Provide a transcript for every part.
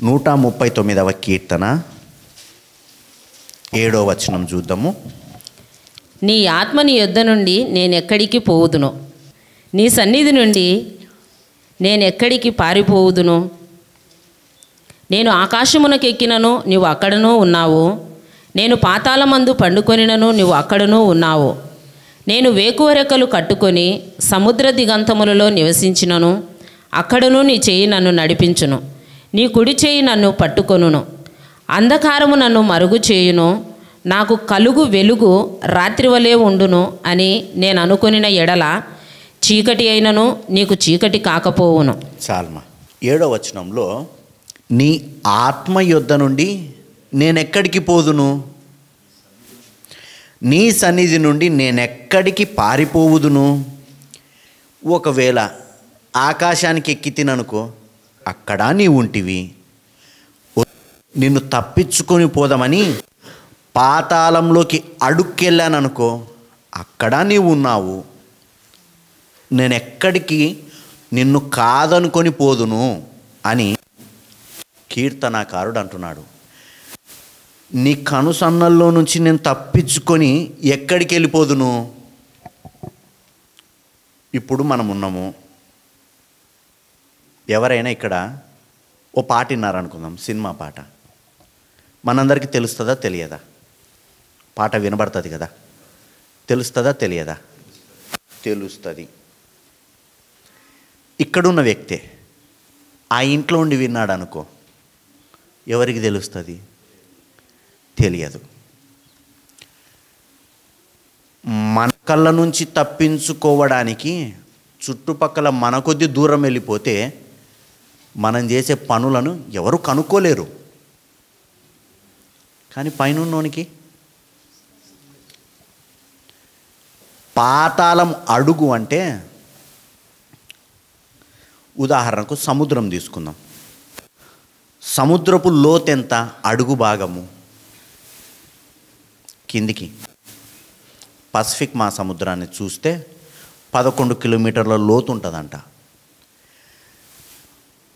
139వ కీర్తన 7వ వచనం చూద్దాము. నీ ఆత్మ నీ యొద్ద నుండి నేనెక్కడికి పోవుదును, నీ సన్నిధి నుండి నేనెక్కడికి పారిపోవుదును. నేను ఆకాశమునకెక్కినను నీవు అక్కడనూ ఉన్నావు, నేను పాతాళమందు పండుకొనినను నీవు అక్కడనూ ఉన్నావు. నేను వేకువరెక్కలు కట్టుకొని సముద్ర దిగంతములలో నివసించినను అక్కడనూ నీ చెయ్యి నన్ను నడిపించును. నీ కుడి చెయ్యి నన్ను పట్టుకొనును. అంధకారము నన్ను మరుగు చేయును, నాకు కలుగు వెలుగు రాత్రి వలె ఉండును అని నేను అనుకొనిన ఎడల చీకటి అయినను నీకు చీకటి కాకపోవును. చాల్మా 7వ వచనంలో నీ ఆత్మ యొద్ద నుండి నేనెక్కడికి పోదును, నీ సన్నిధి నుండి నేనెక్కడికి పారిపోవుదును. ఒకవేళ ఆకాశానికి ఎక్కితిననుకో, అక్కడ నీవు ఉంటివి. నిన్ను తప్పించుకొని పోదామని పాతాళంలోకి అడుక్కెళ్ళాననుకో, అక్కడ నీవు ఉన్నావు. నేనెక్కడికి నిన్ను కాదనుకొని పోదును అని కీర్తనాకారుడు అంటున్నాడు. నీ కనుసన్నల్లో నుంచి నేను తప్పించుకొని ఎక్కడికి వెళ్ళిపోదును. ఇప్పుడు మనం ఉన్నాము. ఎవరైనా ఇక్కడ ఓ పాట విన్నారనుకుందాం, సినిమా పాట. మనందరికీ తెలుస్తుందా తెలియదా? పాట వినబడుతుంది కదా, తెలుస్తుందా తెలియదా? తెలుస్తుంది. ఇక్కడున్న వ్యక్తే ఆ ఇంట్లో ఉండి విన్నాడు అనుకో, ఎవరికి తెలుస్తుంది? తెలియదు. మన కళ్ళ నుంచి తప్పించుకోవడానికి చుట్టుపక్కల మన కొద్ది దూరం వెళ్ళిపోతే మనం చేసే పనులను ఎవరు కనుక్కోలేరు. కానీ పైనున్నోనికి పాతాళం అడుగు అంటే, ఉదాహరణకు సముద్రం తీసుకుందాం. సముద్రపు లోతెంత? అడుగు భాగము కిందికి. పసిఫిక్ మహాసముద్రాన్ని చూస్తే 11 కిలోమీటర్ల లోతు ఉంటుందంట.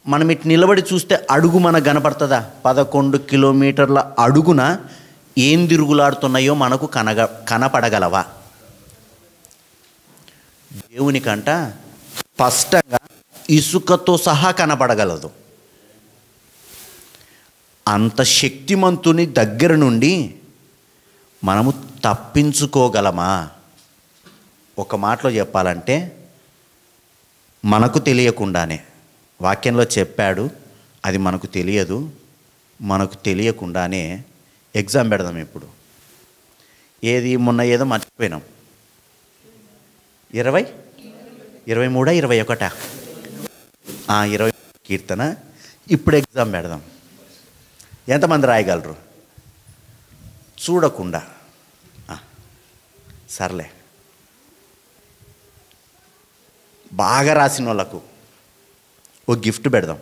మనం ఇటు నిలబడి చూస్తే అడుగు మనకు కనపడుతుందా? 11 కిలోమీటర్ల అడుగున ఏం తిరుగులాడుతున్నాయో మనకు కనపడగలవా? దేవునికంట స్పష్టంగా ఇసుకతో సహా కనపడగలదు. అంత శక్తిమంతుని దగ్గర నుండి మనము తప్పించుకోగలమా? ఒక మాటలో చెప్పాలంటే, మనకు తెలియకుండానే వాక్యంలో చెప్పాడు, అది మనకు తెలియదు. మనకు తెలియకుండానే ఎగ్జామ్ పెడదాం. ఇప్పుడు ఏది మొన్న ఏదో మర్చిపోయినాం. 23 21 20 కీర్తన. ఇప్పుడు ఎగ్జామ్ పెడదాం. ఎంతమంది రాయగలరు చూడకుండా? సర్లే, బాగా రాసిన వాళ్ళకు ఓ గిఫ్ట్ పెడదాం.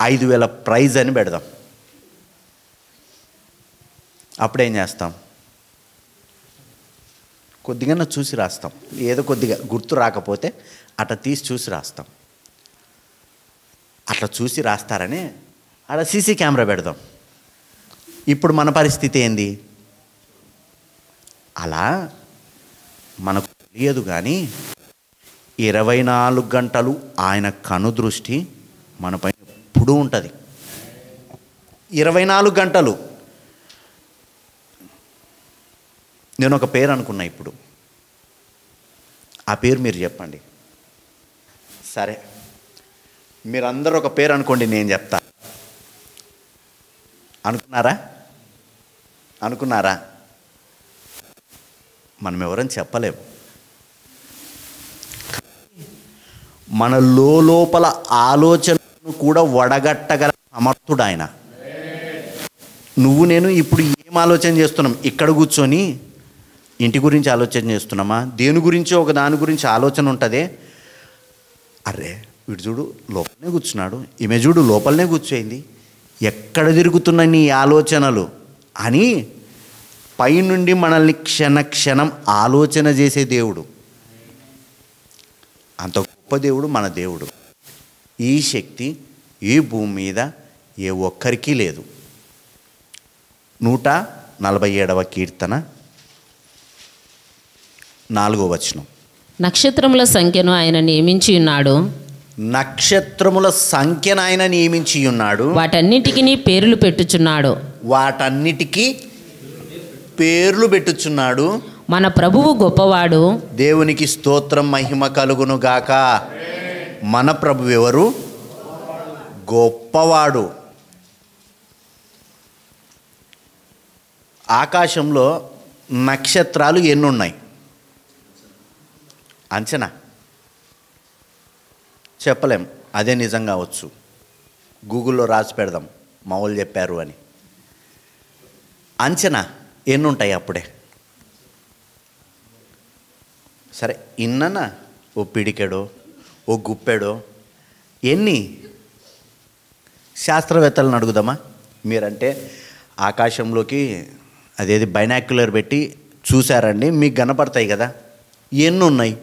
5,000 ప్రైజ్ అని పెడదాం. అప్పుడేం చేస్తాం? కొద్దిగా చూసి రాస్తాం. ఏదో కొద్దిగా గుర్తు రాకపోతే అట్లా తీసి చూసి రాస్తాం. అట్లా చూసి రాస్తారని అలా సీసీ కెమెరా పెడదాం. ఇప్పుడు మన పరిస్థితి ఏంది? అలా మనకు తెలియదు, కానీ 24 గంటలు ఆయన కనుదృష్టి మనపై ఎప్పుడూ ఉంటుంది. 24 గంటలు. నేను ఒక పేరు అనుకున్నా. ఇప్పుడు ఆ పేరు మీరు చెప్పండి. సరే, మీరందరూ ఒక పేరు అనుకోండి, నేను చెప్తా. అనుకున్నారా? మనం ఎవరని చెప్పలేము. మన లోపల ఆలోచనను కూడా వడగట్టగల సమర్థుడు ఆయన. నువ్వు నేను ఇప్పుడు ఏం ఆలోచన చేస్తున్నాం? ఇక్కడ కూర్చొని ఇంటి గురించి ఆలోచన చేస్తున్నామా? దేని గురించి ఒక దాని గురించి ఆలోచన ఉంటుందే. అరే వీడు చూడు లోపలనే కూర్చున్నాడు, ఈమె చూడు లోపలనే కూర్చోయింది, ఎక్కడ తిరుగుతున్నాయి నీ ఆలోచనలు అని పైనుండి మనల్ని క్షణం ఆలోచన చేసే దేవుడు. అంత గొప్ప దేవుడు మన దేవుడు. ఈ శక్తి ఈ భూమి మీద ఏ ఒక్కరికి లేదు. 147వ కీర్తన 4వ వచనం. నక్షత్రముల సంఖ్యను ఆయన నియమించి ఉన్నాడు. నక్షత్రముల సంఖ్యను ఆయన నియమించి ఉన్నాడు. వాటన్నిటికీ పేర్లు పెట్టుచున్నాడు. వాటన్నిటికీ పేర్లు పెట్టుచున్నాడు. మన ప్రభువు గొప్పవాడు. దేవునికి స్తోత్రం, మహిమ కలుగును గాక. మన ప్రభు ఎవరు? గొప్పవాడు. ఆకాశంలో నక్షత్రాలు ఎన్నున్నాయి అంచనా చెప్పలేం. అదే నిజం కావచ్చు. గూగుల్లో రాసి పెడదాం మా వాళ్ళు చెప్పారు అని. అంచనా ఎన్నుంటాయి అప్పుడే? సరే, ఇన్ననా ఓ పిడికెడో ఓ గుప్పెడో ఎన్ని? శాస్త్రవేత్తలను అడుగుదామా? మీరంటే ఆకాశంలోకి అదేది బైనాక్యులర్ పెట్టి చూశారండి, మీకు కనపడతాయి కదా, ఎన్ని ఉన్నాయి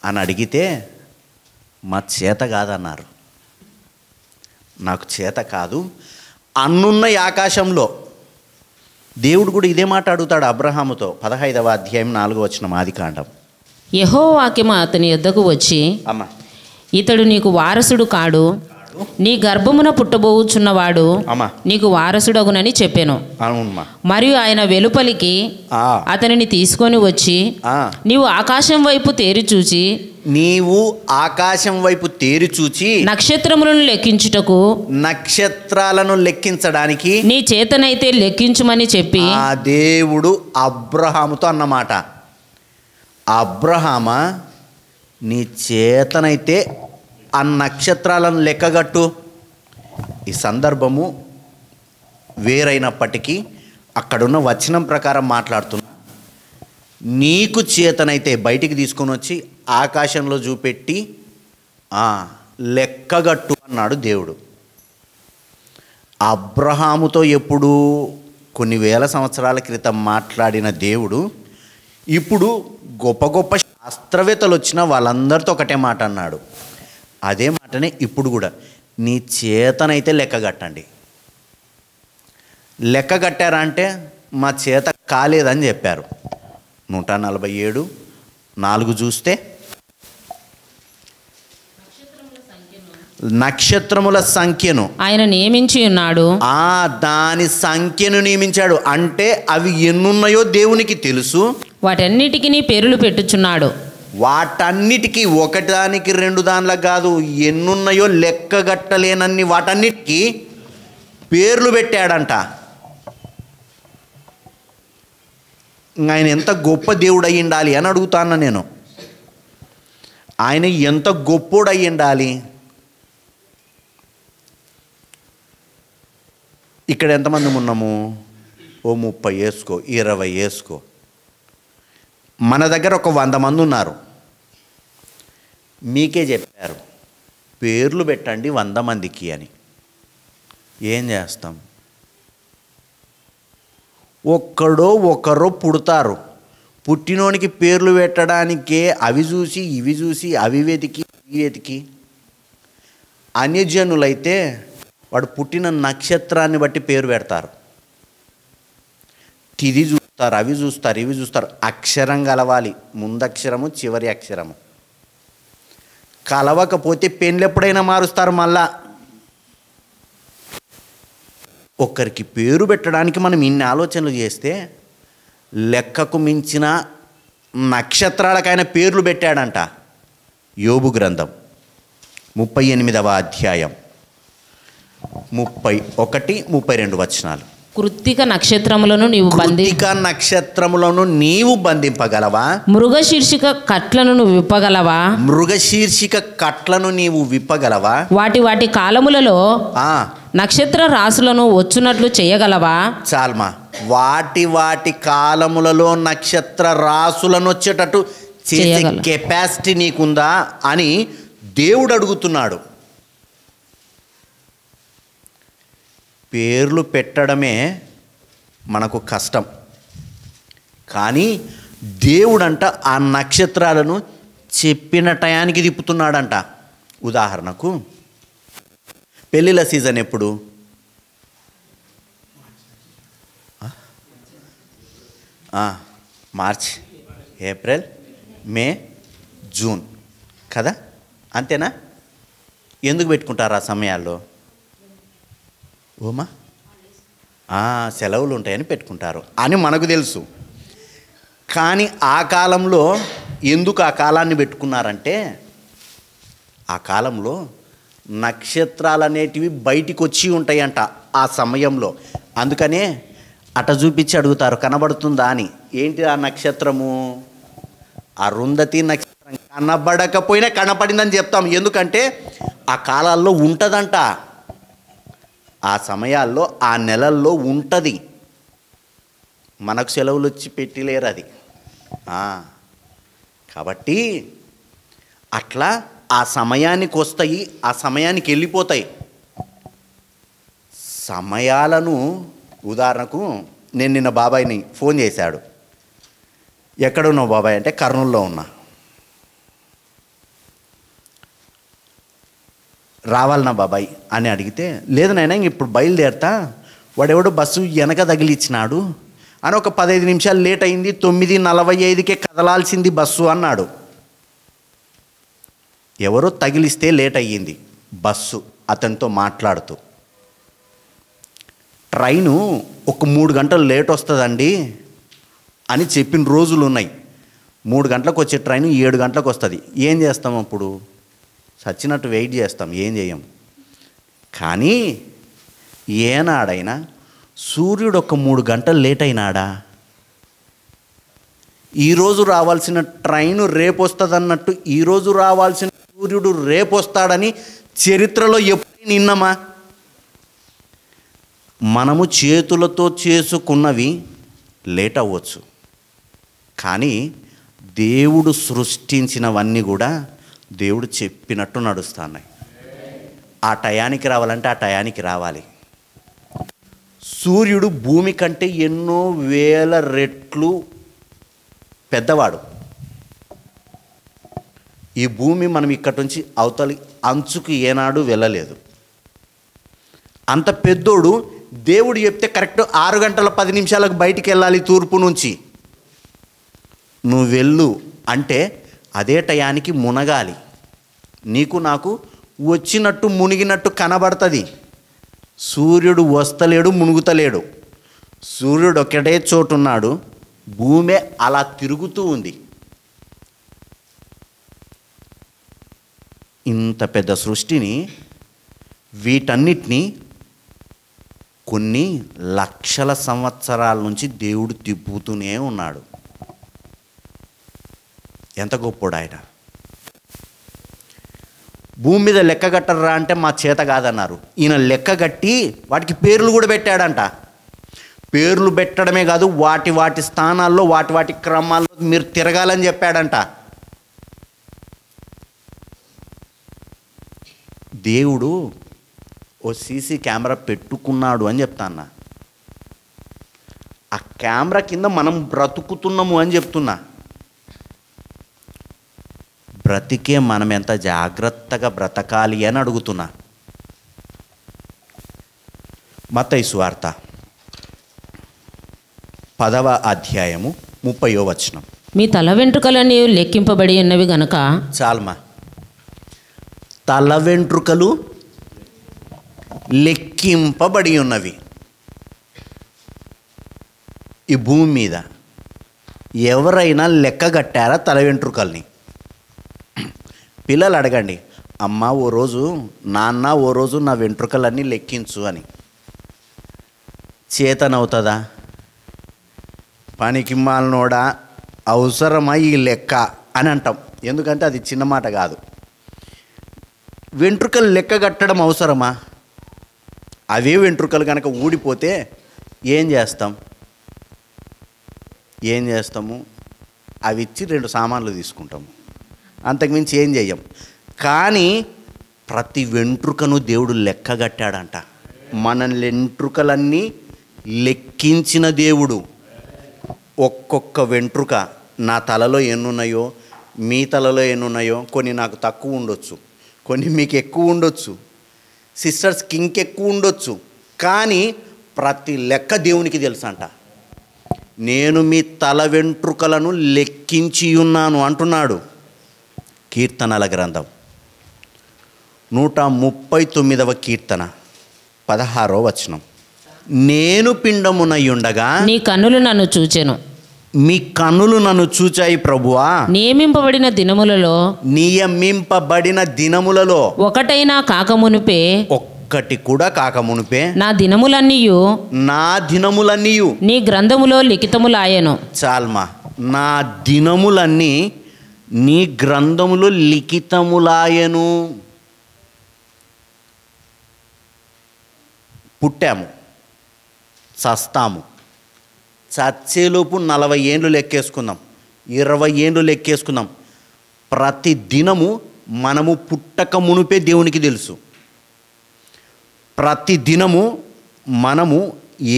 అని అడిగితే మా చేత కాదన్నారు. నాకు చేత కాదు, అన్నున్నాయి ఆకాశంలో. దేవుడు కూడా ఇదే మాట అడుగుతాడు అబ్రహాముతో. 15వ అధ్యాయం 4వ వచనం ఆదికాండం. యెహోవా వాక్యము అతని యొద్దకు వచ్చి, అమ్మ, ఇతడు నీకు వారసుడు కాడు, నీ గర్భమున పుట్టబోచున్నవాడు నీకు వారసుడగునని చెప్పాను. మరియు ఆయన వెలుపలికి అతనిని తీసుకొని వచ్చి, నీవు ఆకాశం వైపు తేరి చూచి నక్షత్రములను లెక్కించుటకు, నక్షత్రాలను లెక్కించడానికి నీ చేతనైతే లెక్కించుమని చెప్పి ఆ దేవుడు అబ్రహాముతో అన్నమాట. అబ్రహామా, నీ చేతనైతే ఆ నక్షత్రాలను లెక్కగట్టు. ఈ సందర్భము వేరైనప్పటికీ అక్కడున్న వచనం ప్రకారం మాట్లాడుతున్నా. నీకు చేతనైతే బయటికి తీసుకొని వచ్చి ఆకాశంలో చూపెట్టి లెక్కగట్టు అన్నాడు దేవుడు. అబ్రహాముతో ఎప్పుడు కొన్ని వేల సంవత్సరాల క్రితం మాట్లాడిన దేవుడు ఇప్పుడు గొప్ప గొప్ప శాస్త్రవేత్తలు వచ్చిన వాళ్ళందరితో ఒకటే మాట అన్నాడు. అదే మాటనే ఇప్పుడు కూడా, నీ చేతనైతే లెక్కగట్టండి. లెక్కగట్టారా అంటే మా చేత కాలేదని చెప్పారు. 147:4 చూస్తే నక్షత్రముల సంఖ్యను ఆయన నియమించి ఉన్నాడు. దాని సంఖ్యను నియమించాడు. అంటే అవి ఎన్నున్నాయో దేవునికి తెలుసు. వాటన్నిటికీ పేర్లు పెట్టుచున్నాడు. వాటన్నిటికీ, ఒకదానికి రెండు దానిలకు కాదు, ఎన్నున్నాయో లెక్కగట్టలేనన్ని వాటన్నిటికీ పేర్లు పెట్టాడంట. ఆయన ఎంత గొప్ప దేవుడు అయి ఉండాలి అని అడుగుతాను నేను. ఆయన ఎంత గొప్పోడు అయి ఉండాలి. ఇక్కడ ఎంతమంది ఉన్నాము? ఓ 30 వేసుకో, 20 వేసుకో. మన దగ్గర ఒక 100 మంది ఉన్నారు. మీకే చెప్పారు పేర్లు పెట్టండి 100 మందికి అని. ఏం చేస్తాం? ఒకరో పుడతారు. పుట్టినోనికి పేర్లు పెట్టడానికే అవి చూసి ఇవి చూసి అవి వెతికి ఇవి వెతికి. అన్యజనులైతే వాడు పుట్టిన నక్షత్రాన్ని బట్టి పేరు పెడతారు. తిది చూస్తారు, అవి చూస్తారు, ఇవి చూస్తారు. అక్షరం కలవాలి, ముందక్షరము చివరి అక్షరము. కలవకపోతే పెన్లు ఎప్పుడైనా మారుస్తారు. మళ్ళా ఒక్కరికి పేరు పెట్టడానికి మనం ఇన్ని ఆలోచనలు చేస్తే లెక్కకు మించిన నక్షత్రాలకైనా పేర్లు పెట్టాడంట. యోబు గ్రంథం 38వ అధ్యాయం 31-32 వచనాలు. కృత్తిక నక్షత్రములను నీవు బంధింపగలవా? మృగశీర్షిక కట్లను నువ్వు విప్పగలవా? మృగశీర్షిక కట్లను నీవు విప్పగలవా? వాటి కాలములలో నక్షత్ర రాసులను వచ్చునట్లు చేయగలవా? చాల్మా, వాటి కాలములలో నక్షత్ర రాసులను వచ్చేటట్టు చేసే కెపాసిటీ నీకుందా అని దేవుడు అడుగుతున్నాడు. పేర్లు పెట్టడమే మనకు కష్టం, కానీ దేవుడంట ఆ నక్షత్రాలను చెప్పిన టయానికి తిప్పుతున్నాడంట. ఉదాహరణకు పెళ్ళిళ్ళ సీజన్ ఎప్పుడు? మార్చ్, ఏప్రిల్, మే, జూన్ కదా, అంతేనా? ఎందుకు పెట్టుకుంటారు ఆ సమయాల్లో? ఓమా సెలవులు ఉంటాయని పెట్టుకుంటారు అని మనకు తెలుసు. కానీ ఆ కాలంలో ఎందుకు ఆ కాలాన్ని పెట్టుకున్నారంటే, ఆ కాలంలో నక్షత్రాలు అనేటివి బయటికి వచ్చి ఉంటాయంట ఆ సమయంలో. అందుకనే అట చూపించి అడుగుతారు, కనబడుతుందా అని. ఏంటి ఆ నక్షత్రము? అరుంధతి నక్షత్రం. కనబడకపోయినా కనపడిందని చెప్తాం, ఎందుకంటే ఆ కాలాల్లో ఉంటుందంట, ఆ సమయాల్లో ఆ నెలల్లో ఉంటుంది. మనకు సెలవులు వచ్చి పెట్టలేరు అది. కాబట్టి అట్లా ఆ సమయానికి వస్తాయి, ఆ సమయానికి వెళ్ళిపోతాయి. సమయాలను ఉదాహరణకు నేను నిన్న బాబాయ్ని ఫోన్ చేశాడు, ఎక్కడున్నావు బాబాయ్ అంటే కర్నూలులో ఉన్నా. రావాలన్నా బాబాయ్ అని అడిగితే, లేదు నాయనా ఇప్పుడు బయలుదేరతా, వాడెవడో బస్సు వెనక తగిలిచ్చినాడు అని, ఒక 15 నిమిషాలు లేట్ అయింది, 9:45కే కదలాల్సింది బస్సు అన్నాడు. ఎవరో తగిలిస్తే లేట్ అయ్యింది బస్సు. అతనితో మాట్లాడుతూ, ట్రైను ఒక 3 గంటలు లేట్ వస్తుందండి అని చెప్పిన రోజులు ఉన్నాయి. 3 గంటలకు వచ్చే ట్రైన్ 7 గంటలకు వస్తుంది. ఏం చేస్తాం అప్పుడు? చచ్చినట్టు వెయిట్ చేస్తాం, ఏం చేయం. కానీ ఏనాడైనా సూర్యుడు ఒక 3 గంటలు లేట్ అయినాడా? ఈరోజు రావాల్సిన ట్రైను రేపు వస్తుంది అన్నట్టు ఈరోజు రావాల్సిన సూర్యుడు రేపు వస్తాడని చరిత్రలో ఎప్పుడు నిన్నమా? మనము చేతులతో చేసుకున్నవి లేట్ అవ్వచ్చు, కానీ దేవుడు సృష్టించినవన్నీ కూడా దేవుడు చెప్పినట్టు నడుస్తున్నాయి. ఆ టయానికి రావాలంటే ఆ టయానికి రావాలి. సూర్యుడు భూమి కంటే ఎన్నో వేల రెట్లు పెద్దవాడు. ఈ భూమి మనం ఇక్కడి నుంచి అవతలి అంచుకు ఏనాడు వెళ్ళలేదు. అంత పెద్దోడు. దేవుడు చెప్తే కరెక్ట్ 6 గంటల 10 నిమిషాలకు బయటికి వెళ్ళాలి తూర్పు నుంచి. నువ్వు వెళ్ళు అంటే అదే టయానికి మునగాలి. నీకు నాకు వచ్చినట్టు మునిగినట్టు కనబడుతుంది. సూర్యుడు వస్తలేడు, మునుగుతలేడు. సూర్యుడు ఒకటే చోటున్నాడు, భూమి అలా తిరుగుతూ ఉంది. ఇంత పెద్ద సృష్టిని, వీటన్నిటినీ కొన్ని లక్షల సంవత్సరాల నుంచి దేవుడు తిప్పుతూనే ఉన్నాడు. ఎంత గొప్పోడు ఆయన. భూమి మీద లెక్క కట్టరా అంటే మా చేత కాదన్నారు. ఈయన లెక్క కట్టి వాటికి పేర్లు కూడా పెట్టాడంట. పేర్లు పెట్టడమే కాదు, వాటి వాటి స్థానాల్లో వాటి వాటి క్రమాల్లో మీరు తిరగాలని చెప్పాడంట. దేవుడు ఓ సీసీ కెమెరా పెట్టుకున్నాడు అని చెప్తాన్నా. ఆ కెమెరా కింద మనం బ్రతుకుతున్నాము అని చెప్తున్నా. బ్రతికే మనం ఎంత జాగ్రత్తగా బ్రతకాలి అని అడుగుతున్నా. మత్తయి సువార్త 10వ అధ్యాయము 30వ వచనం. మీ తల వెంట్రుకలన్నీ లెక్కింపబడి ఉన్నవి గనక. చాలమా. తల వెంట్రుకలు లెక్కింపబడి ఉన్నవి. ఈ భూమి మీద ఎవరైనా లెక్క కట్టారా తల వెంట్రుకల్ని? పిల్లలు అడగండి, అమ్మ ఓ రోజు, నాన్న ఓ రోజు నా వెంట్రుకలన్నీ లెక్కించు అని. చేతనవుతుందా? పనికి మాలినోడా, అవసరమా ఈ లెక్క అని అంటాం. ఎందుకంటే అది చిన్న మాట కాదు. వెంట్రుకలు లెక్క కట్టడం అవసరమా? అవే వెంట్రుకలు కనుక ఊడిపోతే ఏం చేస్తాము? అవి ఇచ్చి 2 సామాన్లు తీసుకుంటాము, అంతకుమించి ఏం చెయ్యం. కానీ ప్రతి వెంట్రుకను దేవుడు లెక్క కట్టాడంట. మన వెంట్రుకలన్నీ లెక్కించిన దేవుడు. ఒక్కొక్క వెంట్రుక, నా తలలో ఎన్నున్నాయో మీ తలలో ఎన్నున్నాయో, కొన్ని నాకు తక్కువ ఉండొచ్చు, కొన్ని మీకు ఎక్కువ ఉండొచ్చు. సిస్టర్స్కి ఇంకెక్కువ ఉండొచ్చు, కానీ ప్రతి లెక్క దేవునికి తెలుసు అంట. నేను మీ తల వెంట్రుకలను లెక్కించి ఉన్నాను అంటున్నాడు. కీర్తనల గ్రంథం 139వ కీర్తన 16వ వచనం. నేను పిండమునయ్యుండగా నీ కన్నులు నన్ను చూచెను. మీ కన్నులు నన్ను చూచాయి ప్రభువా. నియమింపబడిన దినములలో ఒకటైనా కాకమునుపే, ఒక్కటి కూడా కాకమునుపే నా దినములన్నీయు నీ గ్రంథములో లిఖితములాయెను. చాల్మా, నా దినములన్నీ నీ గ్రంథములో లిఖితములాయెను. పుట్టాము, చస్తాము, చచ్చేలోపు 40 ఏండ్లు లెక్కేసుకుందాం, 20 ఏండ్లు లెక్కేసుకుందాం. ప్రతి దినము మనము పుట్టక మునుపే దేవునికి తెలుసు. ప్రతి దినము మనము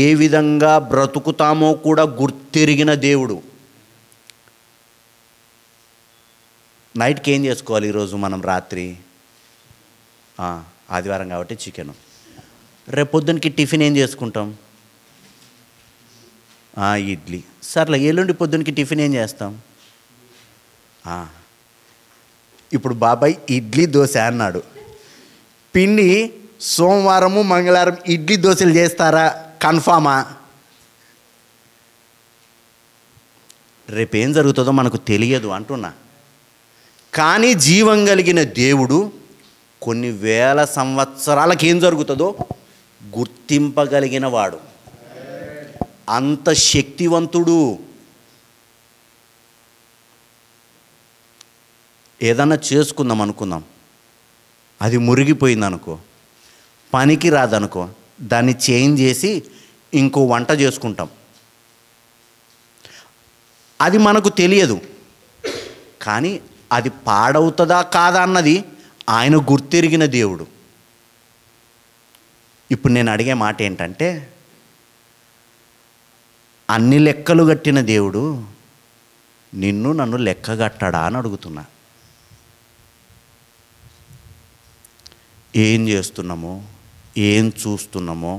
ఏ విధంగా బ్రతుకుతామో కూడా గుర్తెరిగిన దేవుడు. నైట్కి ఏం చేసుకోవాలి ఈరోజు మనం? రాత్రి ఆదివారం కాబట్టి చికెను. రేపొద్దునకి టిఫిన్ ఏం చేసుకుంటాం? ఇడ్లీ. సర్లే, ఎల్లుండి పొద్దునకి టిఫిన్ ఏం చేస్తాం? ఇప్పుడు బాబాయ్ ఇడ్లీ దోశ అన్నాడు. పిండి సోమవారము మంగళవారం ఇడ్లీ దోశలు చేస్తారా? కన్ఫామా? రేపేం జరుగుతుందో మనకు తెలియదు అంటున్నా. కానీ జీవం కలిగిన దేవుడు కొన్ని వేల సంవత్సరాలకు ఏం జరుగుతుందో గుర్తింపగలిగిన వాడు. అంత శక్తివంతుడు. ఏదన్నా చేసుకుందాం అనుకుందాం, అది మురిగిపోయింది అనుకో, పనికి రాదనుకో, దాన్ని చేంజ్ చేసి ఇంకో వంట చేసుకుంటాం. అది మనకు తెలియదు, కానీ అది పాడవుతుందా కాదా అన్నది ఆయన గుర్తెరిగిన దేవుడు. ఇప్పుడు నేను అడిగే మాట ఏంటంటే, అన్ని లెక్కలు కట్టిన దేవుడు నిన్ను నన్ను లెక్కగట్టడా అని అడుగుతున్నా. ఏం చేస్తున్నామో, ఏం చూస్తున్నామో,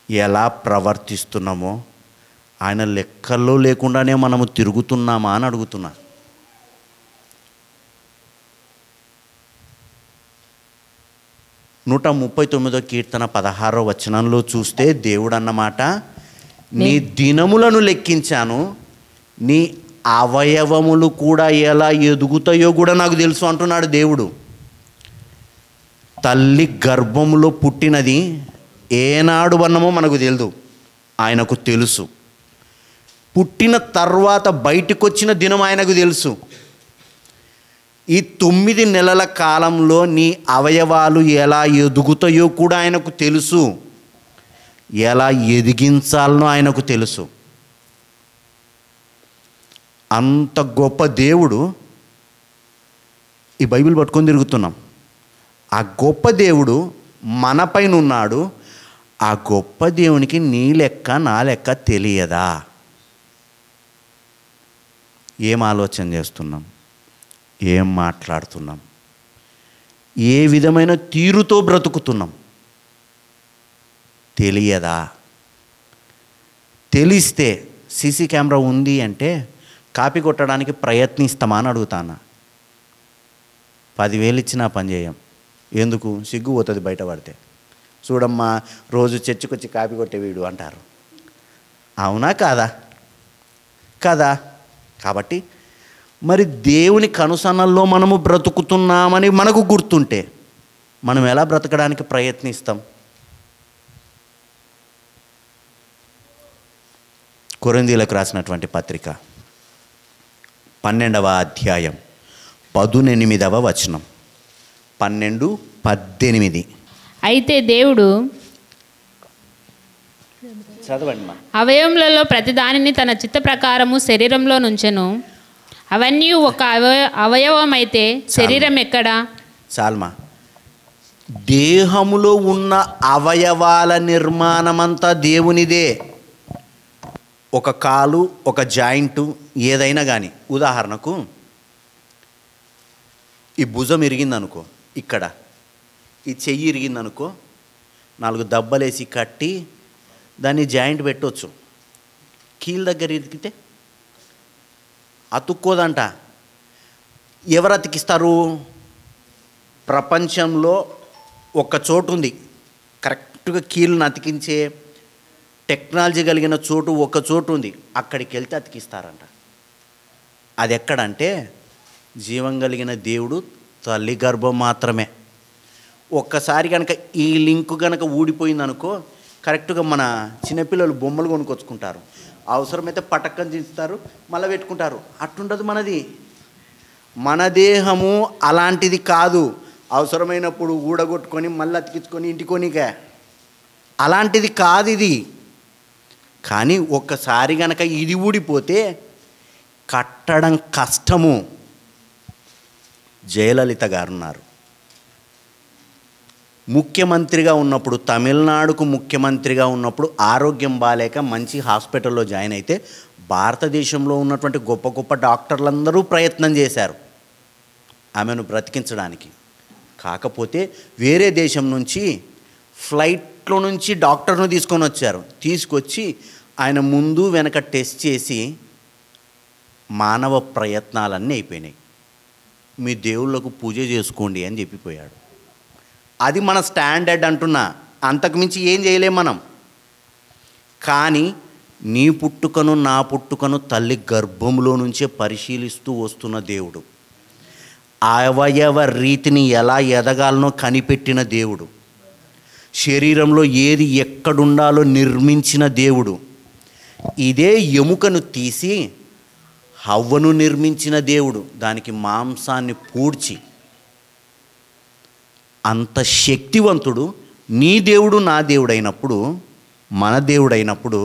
ఎలా ప్రవర్తిస్తున్నామో ఆయన లెక్కల్లో లేకుండానే మనము తిరుగుతున్నామా అని అడుగుతున్నా. నూట 39వ కీర్తన 16వ వచనంలో చూస్తే దేవుడు అన్నమాట, నీ దినములను లెక్కించాను, నీ అవయవములు కూడా ఎలా ఎదుగుతాయో కూడా నాకు తెలుసు అంటున్నాడు దేవుడు. తల్లి గర్భములో పుట్టినది ఏనాడు వన్నమో మనకు తెలియదు, ఆయనకు తెలుసు. పుట్టిన తర్వాత బయటకు వచ్చిన దినం ఆయనకు తెలుసు. ఈ 9 నెలల కాలంలో నీ అవయవాలు ఎలా ఎదుగుతాయో కూడా ఆయనకు తెలుసు, ఎలా ఎదిగించాలనో ఆయనకు తెలుసు. అంత గొప్ప దేవుడు ఈ బైబిల్ పట్టుకొని తిరుగుతున్నాం. ఆ గొప్ప దేవుడు మన పైన ఉన్నాడు. ఆ గొప్ప దేవునికి నీ లెక్క నా లెక్క తెలియదా? ఏం ఆలోచన చేస్తున్నాం, ఏం మాట్లాడుతున్నాం, ఏ విధమైన తీరుతో బ్రతుకుతున్నాం తెలియదా? తెలిస్తే సీసీ కెమెరా ఉంది అంటే కాపీ కొట్టడానికి ప్రయత్నిస్తామా అని అడుగుతాను. 10,000 ఇచ్చినా పని చేయం. ఎందుకు? సిగ్గు పోతుంది బయట పడితే. చూడమ్మా, రోజు చర్చికి వచ్చి కాపీ కొట్టేవీడు అంటారు. అవునా కాదా? కదా. కాబట్టి మరి దేవుని కనుసన్నల్లో మనము బ్రతుకుతున్నామని మనకు గుర్తుంటే మనం ఎలా బ్రతకడానికి ప్రయత్నిస్తాం? కొరింథీయులకు రాసినటువంటి పత్రిక 12వ అధ్యాయం 18వ వచనం. 12:18. అయితే దేవుడు చదవండి మా. అవయవములలో ప్రతి దానిని తన చిత్త ప్రకారము శరీరంలో నుంచెను. అవన్నీ ఒక అవయవమైతే శరీరం ఎక్కడా? చాల్మా. దేహములో ఉన్న అవయవాల నిర్మాణమంతా దేవునిదే. ఒక కాలు, ఒక జాయింటు, ఏదైనా కానీ, ఉదాహరణకు ఈ భుజం ఇరిగిందనుకో, ఇక్కడ ఈ చెయ్యి ఇరిగిందనుకో, 4 దెబ్బలేసి కట్టి దాన్ని జాయింట్ పెట్టవచ్చు. కీళ్ళ దగ్గర ఇరిగితే అతుక్కోదంట. ఎవరు అతికిస్తారు? ప్రపంచంలో ఒక చోటు ఉంది కరెక్ట్గా కీళ్ళను అతికించే టెక్నాలజీ కలిగిన చోటు, ఒక చోటు ఉంది. అక్కడికి వెళ్తే అతికిస్తారంట. అది ఎక్కడంటే జీవం కలిగిన దేవుడు తల్లి గర్భం మాత్రమే. ఒక్కసారి కనుక ఈ లింకు కనుక ఊడిపోయిందనుకో, కరెక్ట్గా మన చిన్నపిల్లలు బొమ్మలు కొనుక్కొచ్చుకుంటారు, అవసరమైతే పటక్కని దించుతారు, మళ్ళీ పెట్టుకుంటారు. అట్టుండదు మనది. మన దేహము అలాంటిది కాదు. అవసరమైనప్పుడు ఊడగొట్టుకొని మళ్ళీ అతికించుకొని ఇంటికొనిగా, అలాంటిది కాదు ఇది. కానీ ఒక్కసారి గనక ఇది ఊడిపోతే కట్టడం కష్టము. జయలలిత గారు ఉన్నారు, ముఖ్యమంత్రిగా ఉన్నప్పుడు, తమిళనాడుకు ముఖ్యమంత్రిగా ఉన్నప్పుడు ఆరోగ్యం బాలేక మంచి హాస్పిటల్లో జాయిన్ అయితే భారతదేశంలో ఉన్నటువంటి గొప్ప గొప్ప డాక్టర్లందరూ ప్రయత్నం చేశారు ఆమెను బ్రతికించడానికి. కాకపోతే వేరే దేశం నుంచి ఫ్లైట్లో నుంచి డాక్టర్ను తీసుకొని వచ్చారు. తీసుకొచ్చి ఆయన ముందు వెనక టెస్ట్ చేసి మానవ ప్రయత్నాలన్నీ అయిపోయినాయి, మీ దేవుళ్ళకు పూజ చేసుకోండి అని చెప్పిపోయాడు. అది మన స్టాండర్డ్ అంటున్నా, అంతకుమించి ఏం చేయలేం మనం. కానీ నీ పుట్టుకను నా పుట్టుకను తల్లి గర్భంలో నుంచే పరిశీలిస్తూ వస్తున్న దేవుడు, అవయవ రీతిని ఎలా ఎదగాలనో కనిపెట్టిన దేవుడు, శరీరంలో ఏది ఎక్కడుండాలో నిర్మించిన దేవుడు, ఇదే ఎముకను తీసి హవ్వను నిర్మించిన దేవుడు, దానికి మాంసాన్ని పూడ్చి, అంత శక్తివంతుడు నీ దేవుడు నా దేవుడైనప్పుడు, మన దేవుడైనప్పుడు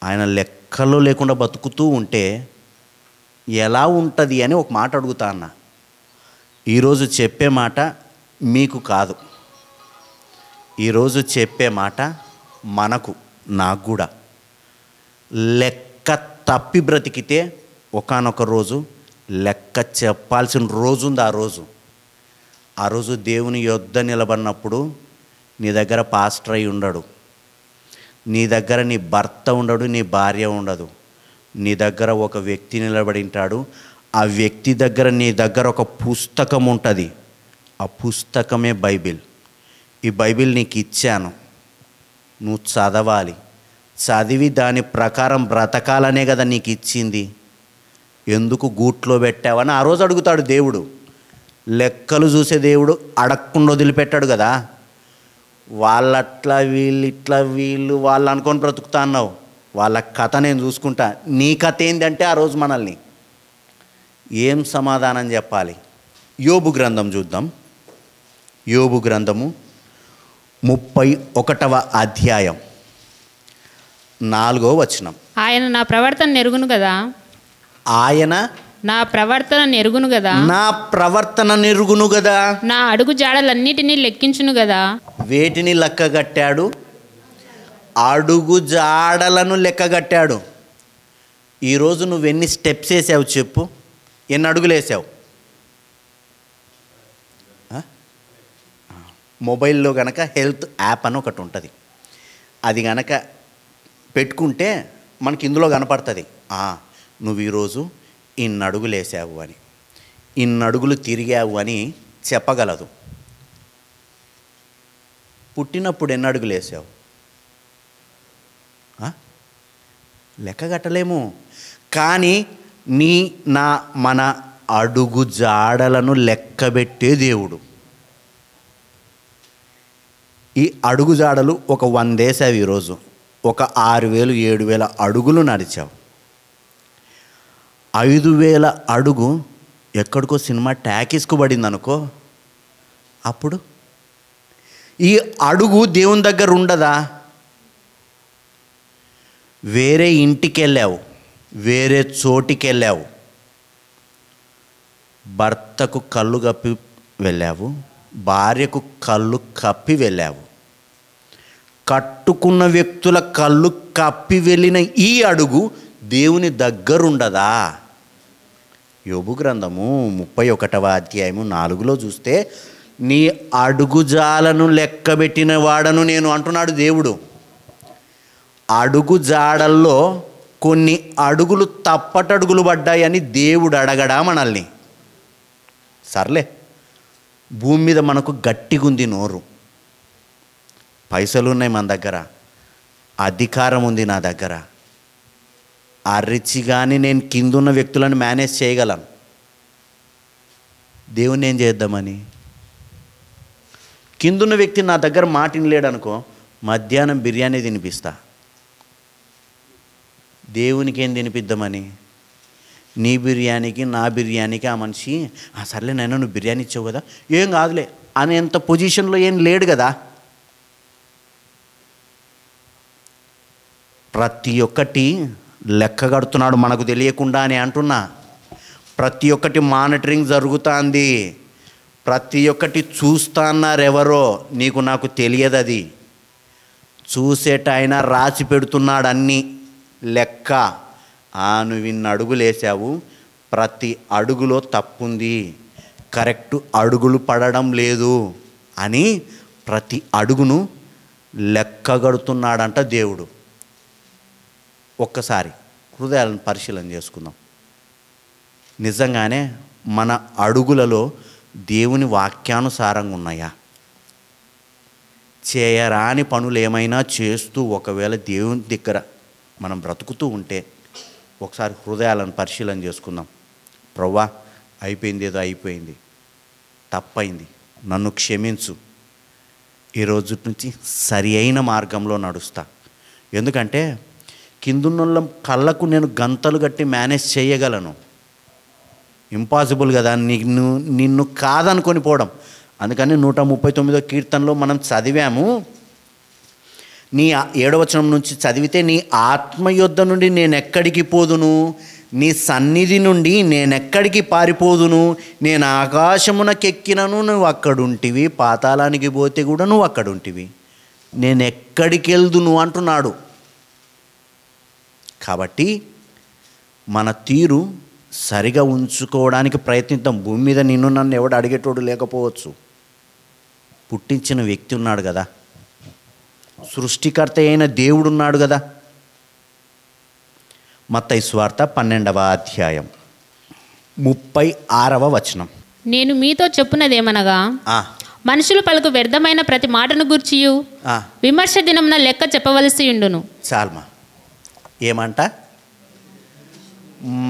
ఆయన లెక్కలో లేకుండా బతుకుతూ ఉంటే ఎలా ఉంటుంది అని ఒక మాట అడుగుతా అన్న. ఈరోజు చెప్పే మాట మీకు కాదు, ఈరోజు చెప్పే మాట మనకు, నాకు కూడా. లెక్క తప్పి బ్రతికితే ఒకానొక రోజు లెక్క చెప్పాల్సిన రోజు ఉంది. ఆ రోజు దేవుని యొద్ద నిలబడినప్పుడు నీ దగ్గర పాస్టర్ అయి ఉండడు, నీ దగ్గర నీ భర్త ఉండడు, నీ భార్య ఉండదు. నీ దగ్గర ఒక వ్యక్తి నిలబడి ఉంటాడు. ఆ వ్యక్తి దగ్గర, నీ దగ్గర ఒక పుస్తకం ఉంటుంది. ఆ పుస్తకమే బైబిల్. ఈ బైబిల్ నీకు ఇచ్చాను, నువ్వు చదవాలి, చదివి దాని ప్రకారం బ్రతకాలనే కదా నీకు ఇచ్చింది. ఎందుకు గూట్లో పెట్టావని ఆ రోజు అడుగుతాడు దేవుడు. లెక్కలు చూసే దేవుడు అడగకుండా వదిలిపెట్టాడు కదా. వాళ్ళట్లా వీళ్ళిట్లా వీళ్ళు వాళ్ళు అనుకొని బ్రతుకుతా అన్నావు, వాళ్ళ కథ నేను చూసుకుంటా. నీ కథ ఏంటంటే ఆ రోజు మనల్ని ఏం సమాధానం చెప్పాలి? యోబు గ్రంథం చూద్దాం. యోబు గ్రంథము 31వ అధ్యాయం 4వ వచనం. ఆయన నా ప్రవర్తన నెరుగును కదా, ఆయన నా ప్రవర్తన నెరుగును కదా, నా ప్రవర్తన నెరుగును కదా, నా అడుగు జాడలన్నిటినీ లెక్కించును కదా. వేటిని లెక్కగట్టాడు? అడుగు జాడలను లెక్కగట్టాడు. ఈరోజు నువ్వెన్ని స్టెప్స్ వేసావు చెప్పు? ఎన్ని అడుగులు వేసావు? మొబైల్లో కనుక హెల్త్ యాప్ అని ఒకటి ఉంటుంది, అది కనుక పెట్టుకుంటే మనకి ఇందులో కనపడుతుంది, నువ్వు ఈరోజు ఇన్ని అడుగులు వేసావు అని, ఇన్ని అడుగులు తిరిగావు అని చెప్పగలదు. పుట్టినప్పుడు ఎన్ని అడుగులు వేసావు? లెక్కగట్టలేము. కానీ మన అడుగు జాడలను లెక్కబెట్టే దేవుడు. ఈ అడుగు జాడలు ఒక 100 వేసావు, ఈరోజు ఒక 6000 7000 అడుగులు నడిచావు. 5000 అడుగు ఎక్కడికో సినిమా ట్యాకిస్కుబడింది అనుకో, అప్పుడు ఈ అడుగు దేవుని దగ్గర ఉండదా? వేరే ఇంటికి వెళ్ళావు, వేరే చోటికి వెళ్ళావు, భర్తకు కళ్ళు కప్పి వెళ్ళావు, భార్యకు కళ్ళు కప్పి వెళ్ళావు, కట్టుకున్న వ్యక్తుల కళ్ళు కప్పి వెళ్ళిన ఈ అడుగు దేవుని దగ్గరుండదా? యోబు గ్రంథము 31వ అధ్యాయము 4లో చూస్తే నీ అడుగుజాలను లెక్కబెట్టిన వాడను నేను అంటున్నాడు దేవుడు. అడుగు జాడల్లో కొన్ని అడుగులు తప్పటడుగులు పడ్డాయని దేవుడు అడగడా మనల్ని? సర్లే, భూమి మీద మనకు గట్టిగుంది నోరు, పైసలు ఉన్నాయి మన దగ్గర, అధికారం ఉంది నా దగ్గర, అరిచి కానీ నేను కిందున్న వ్యక్తులను మేనేజ్ చేయగలను. దేవుని ఏం చేద్దామని? కిందున్న వ్యక్తి నా దగ్గర మాటిని లేడనుకో, మధ్యాహ్నం బిర్యానీ తినిపిస్తా. దేవునికి ఏం తినిపిద్దామని? నీ బిర్యానీకి నా బిర్యానీకి ఆ మనిషి సర్లే నైనా నువ్వు బిర్యానీ ఇచ్చావు కదా, ఏం కాదులే అనేంత పొజిషన్లో ఏం లేడు కదా. ప్రతి ఒక్కటి లెక్క కడుతున్నాడు మనకు తెలియకుండా అని అంటున్నా. ప్రతి ఒక్కటి మానిటరింగ్ జరుగుతుంది, ప్రతి ఒక్కటి చూస్తా అన్నారు ఎవరో, నీకు నాకు తెలియదు. అది చూసేట ఆయన రాసి పెడుతున్నాడు అన్నీ లెక్క. నువ్వు ఇన్ని అడుగులు వేసావు, ప్రతి అడుగులో తప్పుంది, కరెక్ట్ అడుగులు పడడం లేదు అని ప్రతి అడుగును లెక్కగడుతున్నాడంట దేవుడు. ఒక్కసారి హృదయాలను పరిశీలన చేసుకుందాం. నిజంగానే మన అడుగులలో దేవుని వాక్యానుసారంగా ఉన్నాయా? చేయరాని పనులు ఏమైనా చేస్తూ ఒకవేళ దేవుని దగ్గర మనం బ్రతుకుతూ ఉంటే ఒకసారి హృదయాలను పరిశీలన చేసుకుందాం. ప్రభువా, అయిపోయింది, ఏదో అయిపోయింది, తప్పైంది, నన్ను క్షమించు, ఈ రోజు నుంచి సరి అయిన మార్గంలో నడుస్తా. ఎందుకంటే కిందున్న కళ్ళకు నేను గంతలు కట్టి మేనేజ్ చేయగలను, ఇంపాసిబుల్ కదా నిన్ను కాదనుకొని పోవడం. అందుకని 139వ కీర్తనలో మనం చదివాము, నీ 7వ వచనం నుంచి చదివితే, నీ ఆత్మ యొద్ద నుండి నేనెక్కడికి పోదును, నీ సన్నిధి నుండి నేనెక్కడికి పారిపోదును, నేను ఆకాశమునకెక్కినను నువ్వు అక్కడుంటివి, పాతాళానికి పోతే కూడా నువ్వు అక్కడుంటివి, నేను ఎక్కడికి వెళ్దును అంటున్నాడు. కాబట్టి మన తీరు సరిగా ఉంచుకోవడానికి ప్రయత్నిద్దాం. భూమి మీద నిన్ను నన్ను ఎవడు అడిగేటోడు లేకపోవచ్చు, పుట్టించిన వ్యక్తి ఉన్నాడు కదా, సృష్టికర్త అయిన దేవుడు ఉన్నాడు కదా. మత్తయి సువార్త 12వ అధ్యాయం 36వ వచనం. నేను మీతో చెప్పున్నదేమనగా, మనుషులు పలుకు వ్యర్థమైన ప్రతి మాటను గూర్చియు విమర్శ దినమున లెక్క చెప్పవలసి ఉండును. చాల్మా, ఏమంట?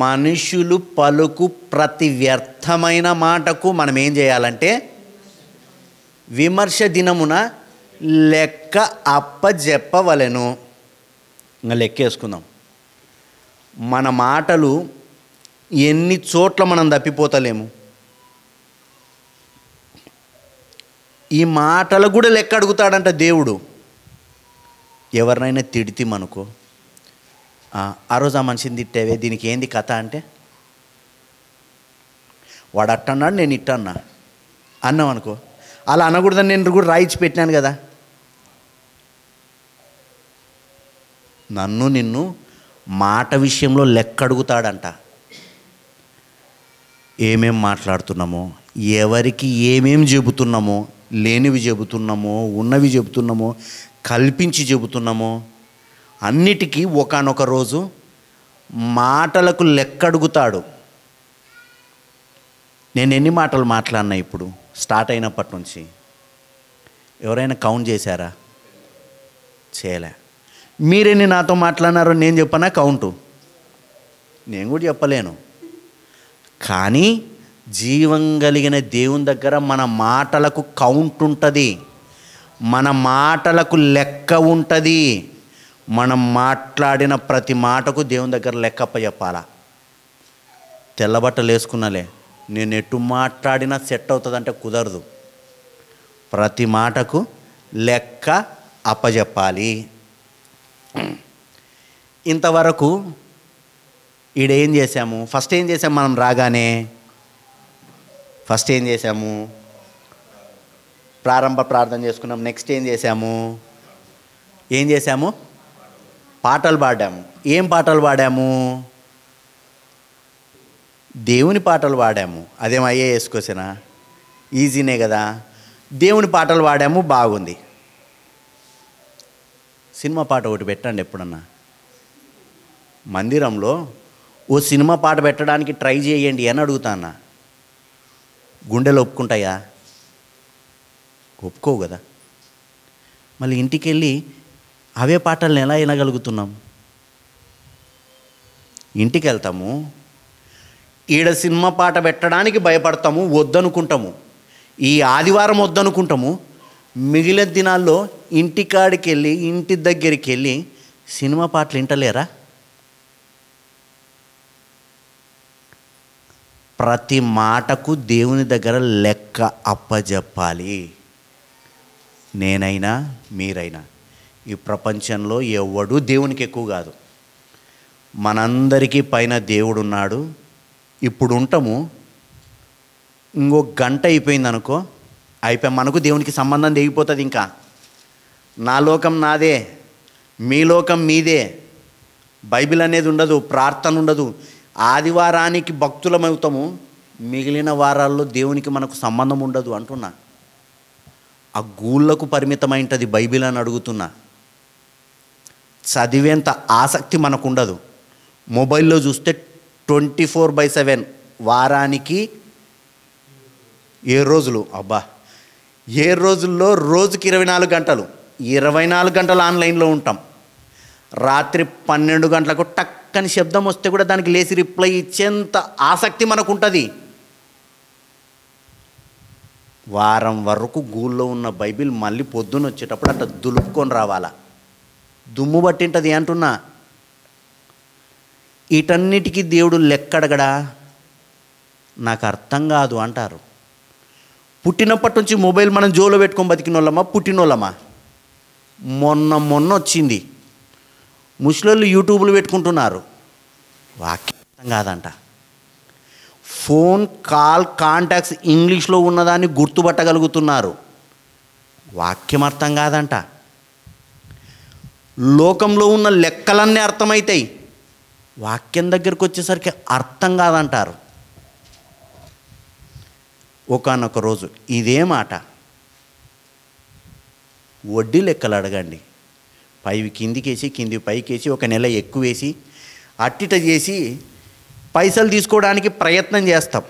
మనుషులు పలుకు ప్రతి వ్యర్థమైన మాటకు మనం ఏం చేయాలంటే విమర్శ దినమున లెక్క అప్పజెప్పవలెను. ఇంకా లెక్కేసుకుందాం. మన మాటలు ఎన్ని చోట్ల మనం తప్పిపోతలేము. ఈ మాటలు కూడా లెక్క అడుగుతాడంట దేవుడు. ఎవరినైనా తిడితిమనుకో, ఆ రోజు ఆ మనిషిని తిట్టావే, దీనికి ఏంది కథ అంటే, వాడు అట్టన్నాడు నేను ఇట్టన్నా అన్నాం అనుకో, అలా అనకూడదని నేను కూడా రాయించి పెట్టినాను కదా. నన్ను నిన్ను మాట విషయంలో లెక్క అడుగుతాడంట. ఏమేం మాట్లాడుతున్నామో, ఎవరికి ఏమేం చెబుతున్నామో, లేనివి చెబుతున్నామో, ఉన్నవి చెబుతున్నామో, కల్పించి చెబుతున్నామో, అన్నిటికీ ఒకానొక రోజు మాటలకు లెక్క అడుగుతాడు. నేను ఎన్ని మాటలు మాట్లాడినా ఇప్పుడు స్టార్ట్ అయినప్పటి నుంచి ఎవరైనా కౌంట్ చేశారా? చేయలే. మీరెన్ని నాతో మాట్లాడినారో నేను చెప్పనా కౌంటు? నేను కూడా చెప్పలేను. కానీ జీవం కలిగిన దేవుని దగ్గర మన మాటలకు కౌంట్ ఉంటుంది, మన మాటలకు లెక్క ఉంటుంది. మనం మాట్లాడిన ప్రతి మాటకు దేవుని దగ్గర లెక్కప్ప చెప్పాలా. తెల్లబట్టలు వేసుకున్నలే, నేను ఎటు మాట్లాడినా సెట్ అవుతుందంటే కుదరదు. ప్రతి మాటకు లెక్క అప్పచెప్పాలి. ఇంతవరకు ఈడేం చేశాము? ఫస్ట్ ఏం చేసాము? మనం రాగానే ఫస్ట్ ఏం చేశాము? ప్రారంభ ప్రార్థన చేసుకున్నాం. నెక్స్ట్ ఏం చేశాము? పాటలు పాడాము. ఏం పాటలు పాడాము? దేవుని పాటలు పాడాము. అదేం ఐఏఎస్ క్వశ్చనా? ఈజీనే కదా. దేవుని పాటలు పాడాము, బాగుంది. సినిమా పాట ఒకటి పెట్టండి ఎప్పుడన్నా. మందిరంలో ఓ సినిమా పాట పెట్టడానికి ట్రై చేయండి అని అడుగుతాన్నా. గుండెలు ఒప్పుకుంటాయా? ఒప్పుకోవు కదా. మళ్ళీ ఇంటికి వెళ్ళి అవే పాటలను ఎలా వినగలుగుతున్నాం? ఇంటికి వెళ్తాము, ఈడ సినిమా పాట పెట్టడానికి భయపడతాము, వద్దనుకుంటాము. ఈ ఆదివారం వద్దనుకుంటాము. మిగిలిన దినాల్లో ఇంటికాడికి వెళ్ళి, ఇంటి దగ్గరికి వెళ్ళి సినిమా పాటలు వింటలేరా? ప్రతి మాటకు దేవుని దగ్గర లెక్క అప్పజెప్పాలి. నేనైనా మీరైనా. ఈ ప్రపంచంలో ఎవడూ దేవునికి ఎక్కువ కాదు. మనందరికీ పైన దేవుడు ఉన్నాడు. ఇప్పుడు ఉంటాము, ఇంకో గంట అయిపోయింది అనుకో, అయిపోయి మనకు దేవునికి సంబంధం తెగిపోతుంది. ఇంకా నా లోకం నాదే, మీ లోకం మీదే. బైబిల్ అనేది ఉండదు, ప్రార్థన ఉండదు. ఆదివారానికి భక్తులమవుతాము, మిగిలిన వారాల్లో దేవునికి మనకు సంబంధం ఉండదు అంటున్నా. ఆ గూళ్ళకు పరిమితమైంటుంది బైబిల్ అని అడుగుతున్నా. చదివేంత ఆసక్తి మనకు ఉండదు. మొబైల్లో చూస్తే 24/7 వారానికి 7 రోజులు. అబ్బా, 7 రోజుల్లో రోజుకి 24 గంటలు, 24 గంటలు ఆన్లైన్లో ఉంటాం. రాత్రి 12 గంటలకు టక్కని శబ్దం వస్తే కూడా దానికి లేచి రిప్లై ఇచ్చేంత ఆసక్తి మనకు ఉంటుంది. వారం వరకు గూళ్ళో ఉన్న బైబిల్ మళ్ళీ పొద్దున్న వచ్చేటప్పుడు అట్లా దులుపుకొని రావాలా. దుమ్ము పట్టింటుంది అంటున్నా. వీటన్నిటికీ దేవుడు లెక్కడగడా? నాకు అర్థం కాదు అంటారు. పుట్టినప్పటి నుంచి మొబైల్ మనం జోలో పెట్టుకొని బతికినోళ్ళమా, పుట్టినోళ్ళమా? మొన్న వచ్చింది. ముసలోళ్ళు యూట్యూబ్లు పెట్టుకుంటున్నారు. వాక్యం అర్థం కాదంట. ఫోన్ కాల్ కాంటాక్ట్స్ ఇంగ్లీష్లో ఉన్నదాన్ని గుర్తుపట్టగలుగుతున్నారు. వాక్యం అర్థం కాదంట. లోకంలో ఉన్న లెక్కలన్నీ అర్థమవుతాయి, వాక్యం దగ్గరికి వచ్చేసరికి అర్థం కాదంటారు. ఒకానొక రోజు ఇదే మాట వడ్డీ లెక్కలు అడగండి. పైవి కిందికేసి, కింది పైకేసి, ఒక నెల ఎక్కువేసి, అట్టిట చేసి పైసలు తీసుకోవడానికి ప్రయత్నం చేస్తాం.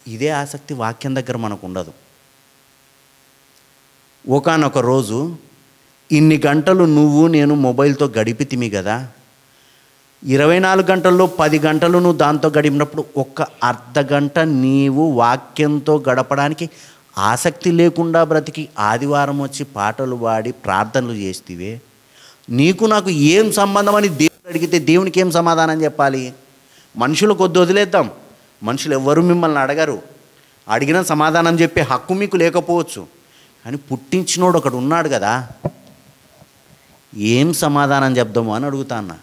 ఇదే ఆసక్తి వాక్యం దగ్గర మనకు ఉండదు. ఒకానొక రోజు ఇన్ని గంటలు నువ్వు నేను మొబైల్తో గడిపితిమి కదా, 24 గంటల్లో 10 గంటలు నువ్వు దాంతో గడిపినప్పుడు ఒక్క అర్ధ గంట నీవు వాక్యంతో గడపడానికి ఆసక్తి లేకుండా బ్రతికి ఆదివారం వచ్చి పాటలు పాడి ప్రార్థనలు చేస్తేవే, నీకు నాకు ఏం సంబంధం అని దేవుడు అడిగితే దేవునికి ఏం సమాధానం చెప్పాలి? మనుషులకు కొద్ది వదిలేద్దాం. మనుషులు ఎవ్వరూ మిమ్మల్ని అడగరు. అడిగిన సమాధానం చెప్పే హక్కు మీకు లేకపోవచ్చు, కానీ పుట్టించినోడు ఒకడు ఉన్నాడు కదా, ఏం సమాధానం చెప్దాము అని అడుగుతాన్నా.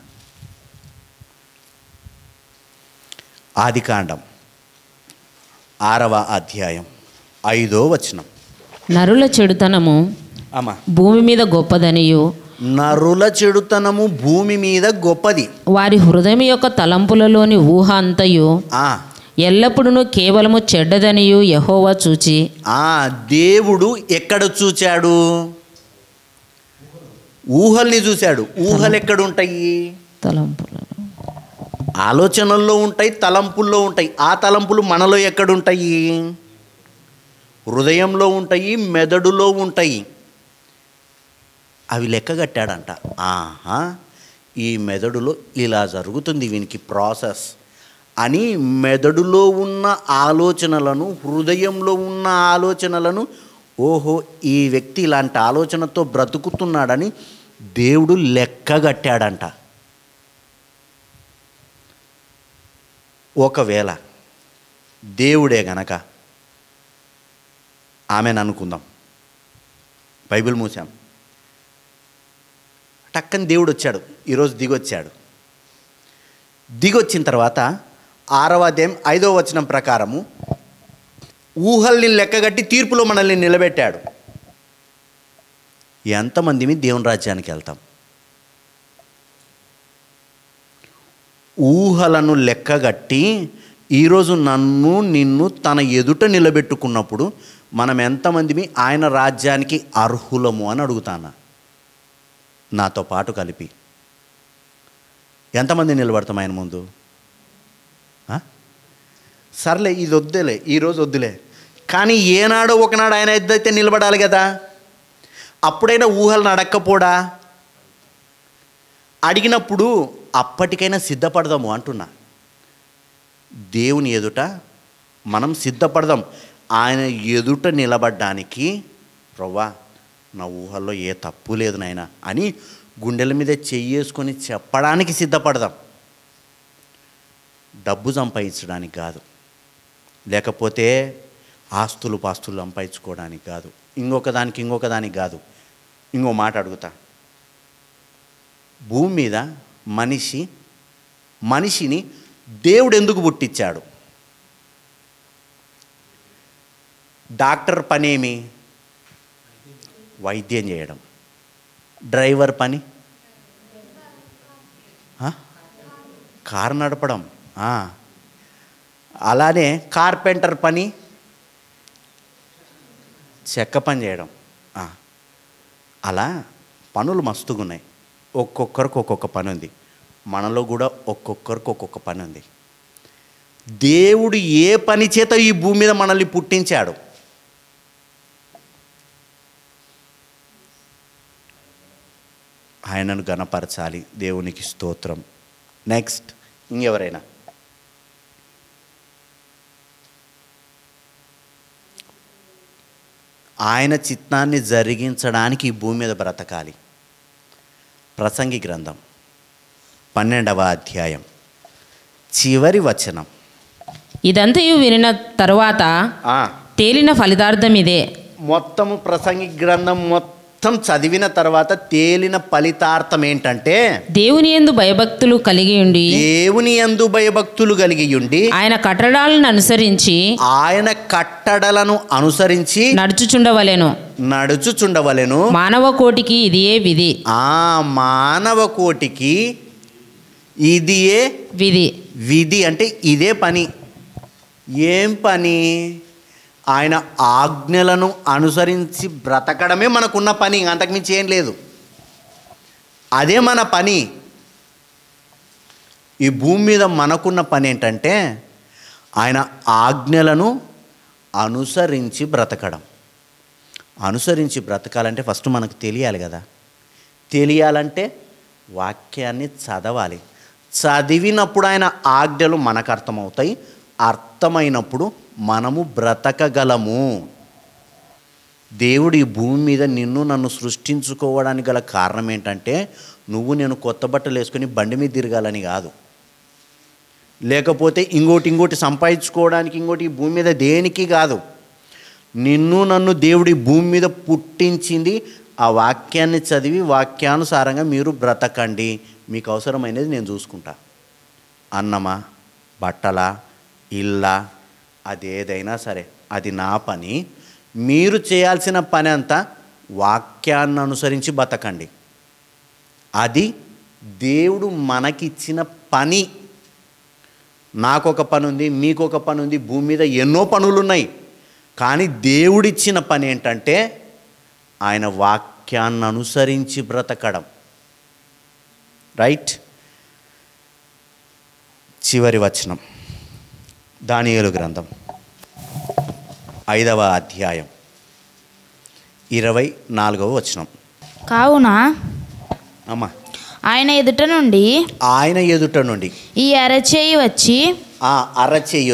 ఆదికాండం 6వ అధ్యాయం 5వ వచనం. నరుల చెడుతనము భూమి మీద గొప్పదనియు, నరుల చెడుతనము భూమి మీద గొప్పది, వారి హృదయం యొక్క తలంపులలోని ఊహ అంతయు ఎల్లప్పుడూ కేవలము చెడ్డదనియు యెహోవా చూచి. దేవుడు ఎక్కడ చూచాడు? ఊహల్ని చూశాడు. ఊహలు ఎక్కడుంటాయి? తలంపులలో. ఆలోచనల్లో ఉంటాయి, తలంపుల్లో ఉంటాయి. ఆ తలంపులు మనలో ఎక్కడుంటాయి? హృదయంలో ఉంటాయి, మెదడులో ఉంటాయి. అవి లెక్కగట్టాడంట. ఈ మెదడులో ఇలా జరుగుతుంది వీనికి ప్రాసెస్ అని మెదడులో ఉన్న ఆలోచనలను, హృదయంలో ఉన్న ఆలోచనలను, ఓహో ఈ వ్యక్తి ఇలాంటి ఆలోచనతో బ్రతుకుతున్నాడని దేవుడు లెక్కగట్టాడంట. ఒకవేళ దేవుడే గనక ఆమెను అనుకుందాం, బైబిల్ మూసాం, టక్కని దేవుడు వచ్చాడు, ఈరోజు దిగొచ్చాడు. దిగొచ్చిన తర్వాత 6వ అధ్యాయం 5వ వచనం ప్రకారము ఊహల్ని లెక్కగట్టి తీర్పులో మనల్ని నిలబెట్టాడు. ఎంతమందిమి దేవుని రాజ్యానికి వెళ్తాం? ఊహలను లెక్కగట్టి ఈరోజు నిన్ను తన ఎదుట నిలబెట్టుకున్నప్పుడు మనం ఎంతమందిమి ఆయన రాజ్యానికి అర్హులము అని అడుగుతాను. నాతో పాటు కలిపి ఎంతమంది నిలబడతాం ఆయన ముందు? సర్లే, ఇది వద్దులే, ఈరోజు వద్దులే, కానీ ఏనాడో ఒకనాడు ఆయన ఎద్దైతే నిలబడాలి కదా. అప్పుడైనా ఊహలు అడక్కపోడా? అడిగినప్పుడు అప్పటికైనా సిద్ధపడదాము అంటున్నా. దేవుని ఎదుట మనం సిద్ధపడదాం. ఆయన ఎదుట నిలబడ్డానికి, ప్రవ్వా నా ఊహల్లో ఏ తప్పు లేదు నాయనా అని గుండెల మీద చెయ్యేసుకొని చెప్పడానికి సిద్ధపడదాం. డబ్బు సంపాదించడానికి కాదు, లేకపోతే ఆస్తులు పాస్తులు సంపాదించుకోవడానికి కాదు, ఇంకొకదానికి కాదు. ఇంకో మాట అడుగుతా. భూమి మీద మనిషిని దేవుడు ఎందుకు పుట్టించాడు? డాక్టర్ పనేమి? వైద్యం చేయడం. డ్రైవర్ పని కారు నడపడం. అలానే కార్పెంటర్ పని చెక్క పని చేయడం. అలా పనులు మస్తుగా ఉన్నాయి. ఒక్కొక్కరికి ఒక్కొక్క పని ఉంది. మనలో కూడా ఒక్కొక్కరికి ఒక్కొక్క పని ఉంది. దేవుడు ఏ పని చేత ఈ భూమి మీద మనల్ని పుట్టించాడు? ఆయనను గణపరచాలి. దేవునికి స్తోత్రం. నెక్స్ట్ ఇంకెవరైనా? ఆయన చిత్తాన్ని జరిగించడానికి ఈ భూమి మీద బ్రతకాలి. ప్రసంగి గ్రంథం 12వ అధ్యాయం చివరి వచనం. ఇదంతయు వినిన తరువాత తేలిన ఫలితార్థం ఇదే. మొత్తము ప్రసంగి గ్రంథం మొత్తం చదివిన తర్వాత తేలిన ఫలితార్థం ఏంటంటే, దేవుని యందు భయభక్తులు కలిగి ఉండి ఆయన కట్టడలను అనుసరించి నడుచుచుండవలెను. మానవ కోటికి ఇదియే విధి. మానవ కోటికి ఇదియే విధి అంటే ఇదే పని. ఏం పని? ఆయన ఆజ్ఞలను అనుసరించి బ్రతకడమే మనకున్న పని, అంతకుమించి ఏం లేదు. అదే మన పని. ఈ భూమి మీద మనకున్న పని ఏంటంటే ఆయన ఆజ్ఞలను అనుసరించి బ్రతకడం. అనుసరించి బ్రతకాలంటే ఫస్ట్ మనకు తెలియాలి కదా. తెలియాలంటే వాక్యాన్ని చదవాలి. చదివినప్పుడు ఆయన ఆజ్ఞలు మనకు అర్థమవుతాయి. అర్థమైనప్పుడు మనము బ్రతకగలము. దేవుడు ఈ భూమి మీద నన్ను సృష్టించుకోవడానికి గల కారణం ఏంటంటే, నువ్వు నేను కొత్త బట్టలు వేసుకొని బండి మీద తిరగాలని కాదు, లేకపోతే ఇంకోటి సంపాదించుకోవడానికి, ఇంకోటి ఈ భూమి మీద దేనికి కాదు. నన్ను దేవుడి భూమి మీద పుట్టించింది ఆ వాక్యాన్ని చదివి వాక్యానుసారంగా మీరు బ్రతకండి. మీకు అవసరమైనది నేను చూసుకుంటా. అన్నమా, బట్టలా, ఇల్లా, అదేదైనా సరే అది నా పని. మీరు చేయాల్సిన పని అంతా వాక్యాన్ని అనుసరించి బతకండి. అది దేవుడు మనకిచ్చిన పని. నాకొక పని ఉంది, మీకొక పని ఉంది, భూమి మీద ఎన్నో పనులు ఉన్నాయి. కానీ దేవుడిచ్చిన పని ఏంటంటే ఆయన వాక్యాన్ని అనుసరించి బ్రతకడం. రైట్. చివరి వచనం దానియేలు గ్రంథం 5వ అధ్యాయం 24వ వచనం. కావున అమ్మా ఆయన ఎదుట నుండి ఈ అరచేయి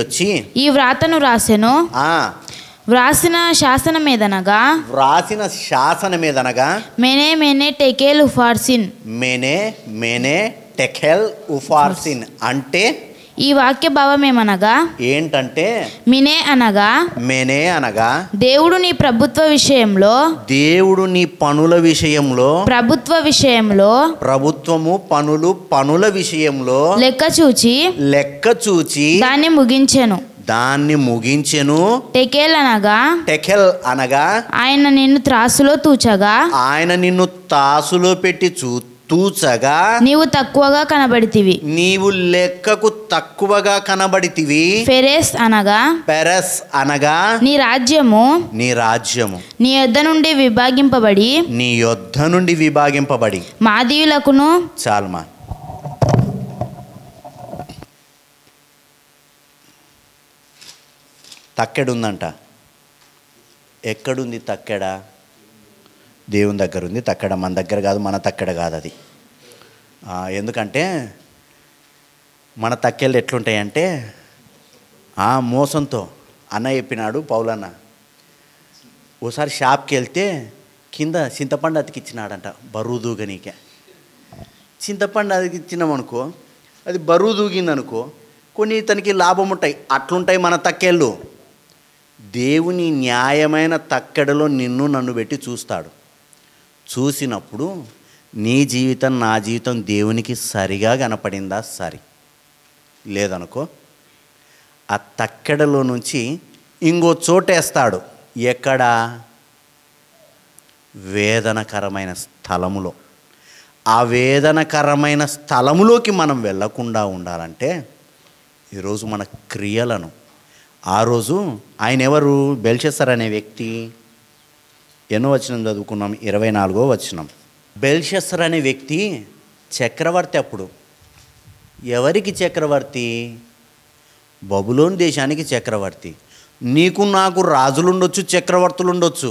వచ్చి ఈ వ్రాతను రాసెను. వ్రాసిన శాసనమేదనగా మెనే మెనే టెకెల్ ఉఫార్సిన్ అంటే ఈ వాక్య భావం ఏమనగా ఏంటంటే, మెనే అనగా దేవుడు నీ పనుల విషయంలో ప్రభుత్వము పనుల విషయంలో లెక్క చూచి దాన్ని ముగించెను. టెకెల్ అనగా ఆయన నిన్ను త్రాసులో పెట్టి తూచగా నీవు తక్కువగా కనబడితివి. నీవు లెక్కకు తక్కువగా కనబడితివి. ఫెరెస్ అనగా పెరస్ అనగా నీ రాజ్యము నీ రాజ్యము నీ యొద్ద నుండి విభాగింపబడి నీ యొద్ద నుండి విభాగింపబడి. మాదీయులకును చాల్మా. తక్కెడుందంట. ఎక్కడుంది తక్కెడ? దేవుని దగ్గర ఉంది తక్కెడ. మన దగ్గర కాదు, మన తక్కెడ కాదు అది. ఎందుకంటే మన తక్కెళ్ళు ఎట్లుంటాయంటే మోసంతో. అన్న చెప్పినాడు పౌలన్న, ఓసారి షాప్కి వెళ్తే కింద చింతపండు అతికిచ్చినాడంట బరువు దూగనీకే. చింతపండు అతికిచ్చినామనుకో, అది బరువు దూగిందనుకో, కొన్ని ఇతనికి లాభం ఉంటాయి. అట్లుంటాయి మన తక్కెళ్ళు. దేవుని న్యాయమైన తక్కెడలో నిన్ను నన్ను పెట్టి చూస్తాడు. చూసినప్పుడు నీ జీవితం నా జీవితం దేవునికి సరిగా కనపడిందా? సరి. లేదనుకో, ఆ తక్కెడలో నుంచి ఇంకో చోటేస్తాడు. ఎక్కడ? వేదనకరమైన స్థలములో. ఆ వేదనకరమైన స్థలములోకి మనం వెళ్ళకుండా ఉండాలంటే ఈరోజు మన క్రియలను, ఆ రోజు ఆయన ఎవరు? బెల్షస్సర్ అనే వ్యక్తి. ఎన్నో వచనం చదువుకున్నాం? 24వ వచనం. బెల్షస్సర్ అనే వ్యక్తి చక్రవర్తి. అప్పుడు ఎవరికి చక్రవర్తి? బబులోను దేశానికి చక్రవర్తి. నీకు నాకు రాజులు ఉండొచ్చు, చక్రవర్తులు ఉండొచ్చు,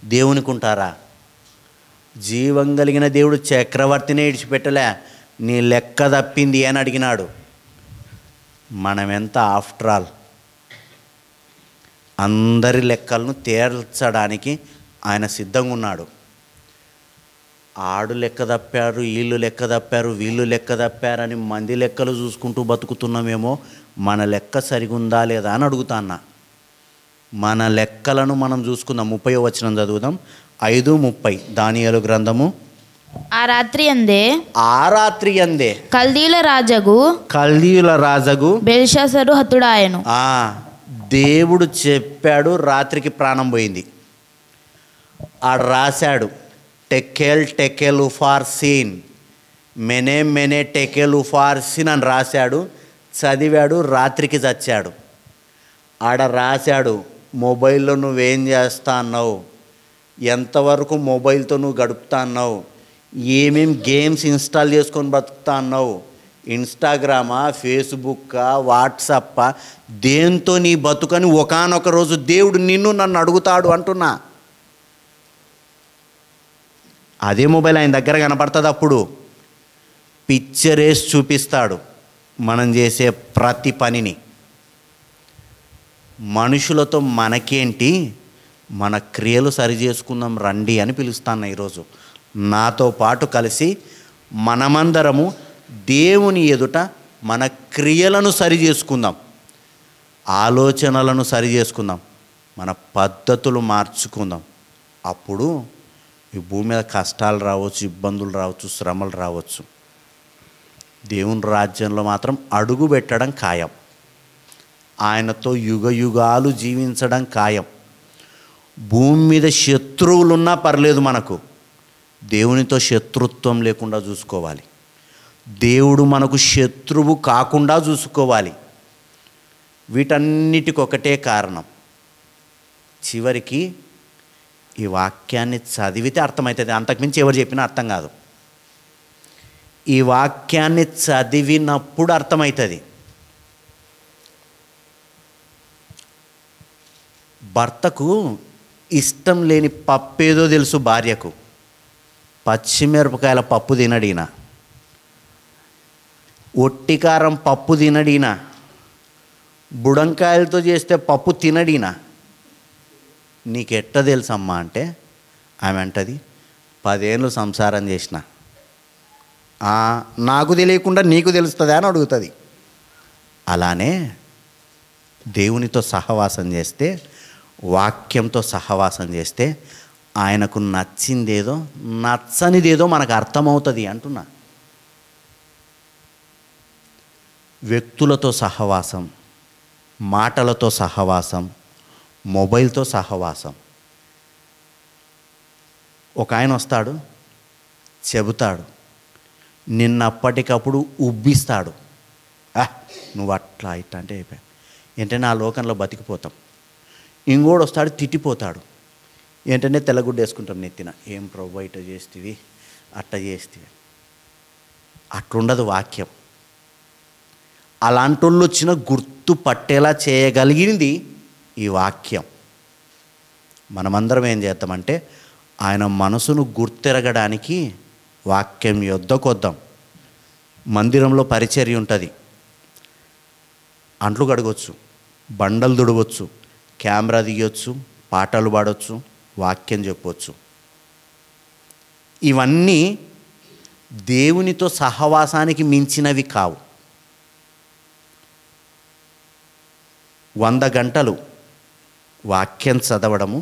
దేవునికి ఉంటారా? జీవం కలిగిన దేవుడు చక్రవర్తిని విడిచిపెట్టలే. నీ లెక్క తప్పింది అని అడిగినాడు. మనమెంత ఆఫ్టర్ ఆల్, అందరి లెక్కలను తేల్చడానికి ఆయన సిద్ధంగా ఉన్నాడు. ఆడు లెక్క తప్పారు, వీళ్ళు లెక్క తప్పారు, వీళ్ళు లెక్క తప్పారని మంది లెక్కలు చూసుకుంటూ బతుకుతున్నామేమో. మన లెక్క సరిగుందా లేదా అని అడుగుతాన్నా. మన లెక్కలను మనం చూసుకుందాం. 30వ వచనం చదువుదాం. 5:30 దానియేలు గ్రంథము. ఆ రాత్రి అందే కల్దీయుల రాజగు బెల్షస్సరు హతుడాయను. దేవుడు చెప్పాడు, రాత్రికి ప్రాణం పోయింది. ఆడు రాశాడు, టెకెల్ ఉఫార్సీన్, మెనే టెకెల్ ఉఫార్సీన్ అని రాశాడు. చదివాడు, రాత్రికి చచ్చాడు. ఆడ రాశాడు, మొబైల్లో నువ్వేం చేస్తా అన్నావు, ఎంతవరకు మొబైల్తో నువ్వు గడుపుతా అన్నావు, ఏమేం గేమ్స్ ఇన్స్టాల్ చేసుకొని బతుకుతా అన్నావు, ఇన్స్టాగ్రామా, ఫేస్బుక్కా, వాట్సాప్పా, దేంతో నీ బతుకని ఒకానొక రోజు దేవుడు నిన్ను నన్ను అడుగుతాడు అంటున్నా. అదే మొబైల్ ఆయన దగ్గర కనపడుతుంది. అప్పుడు పిక్చర్ వేసి చూపిస్తాడు మనం చేసే ప్రతి పనిని. మనుషులతో మనకేంటి, మన క్రియలు సరి చేసుకుందాం రండి అని పిలుస్తాను ఈరోజు. నాతో పాటు కలిసి మనమందరము దేవుని ఎదుట మన క్రియలను సరి చేసుకుందాం, ఆలోచనలను సరి చేసుకుందాం, మన పద్ధతులు మార్చుకుందాం. అప్పుడు ఈ భూమి మీద కష్టాలు రావచ్చు, ఇబ్బందులు రావచ్చు, శ్రమలు రావచ్చు. దేవుని రాజ్యంలో మాత్రం అడుగు పెట్టడం ఖాయం. ఆయనతో యుగ యుగాలు జీవించడం ఖాయం. భూమి మీద శత్రువులున్నా పర్లేదు, మనకు దేవునితో శత్రుత్వం లేకుండా చూసుకోవాలి. దేవుడు మనకు శత్రువు కాకుండా చూసుకోవాలి. వీటన్నిటికొకటే కారణం. చివరికి ఈ వాక్యాన్ని చదివితే అర్థమవుతుంది. అంతకుమించి ఎవరు చెప్పినా అర్థం కాదు. ఈ వాక్యాన్ని చదివినప్పుడు అర్థమవుతుంది. భర్తకు ఇష్టం లేని పప్పేదో తెలుసు భార్యకు. పచ్చిమిరపకాయల పప్పు తినడీన, ఒట్టికారం పప్పు తినడీన, బుడంకాయలతో చేస్తే పప్పు తినడీన. నీకెట్ట తెలుసమ్మా అంటే ఆమె అంటది, 10 ఏళ్ళు సంసారం చేసిన, నాకు తెలియకుండా నీకు తెలుస్తుందా అని అడుగుతుంది. అలానే దేవునితో సహవాసం చేస్తే, వాక్యంతో సహవాసం చేస్తే ఆయనకు నచ్చిందేదో నచ్చనిదేదో మనకు అర్థమవుతుంది అంటున్నా. వ్యక్తులతో సహవాసం, మాటలతో సహవాసం, మొబైల్తో సహవాసం. ఒక ఆయన వస్తాడు, చెబుతాడు, నిన్నప్పటికప్పుడు ఉబ్బిస్తాడు. నువ్వు అట్లా ఇట్లా అంటే అయిపోయా. ఏంటంటే ఆ లోకంలో బతికిపోతాం. ఇంకోడు వస్తాడు తిట్టిపోతాడు. ఏంటంటే తెల్లగుడ్డ వేసుకుంటాం నెత్తిన. ఏం ప్రభు ఇట్ట చేస్తేవి అట్ట చేస్తేవి. అట్లుండదు వాక్యం. అలాంటి వాళ్ళు వచ్చిన గుర్తు పట్టేలా చేయగలిగింది ఈ వాక్యం. మనమందరం ఏం చేద్దామంటే ఆయన మనసును గుర్తెరగడానికి వాక్యం యొద్దకొద్దాం. మందిరంలో పరిచర్య ఉంటుంది. అంట్లు కడగొచ్చు, బండలు దుడవచ్చు, కెమెరా తీయొచ్చు, పాటలు పాడవచ్చు, వాక్యం చెప్పవచ్చు. ఇవన్నీ దేవునితో సహవాసానికి మించినవి కావు. 100 గంటలు వాక్యం చదవడము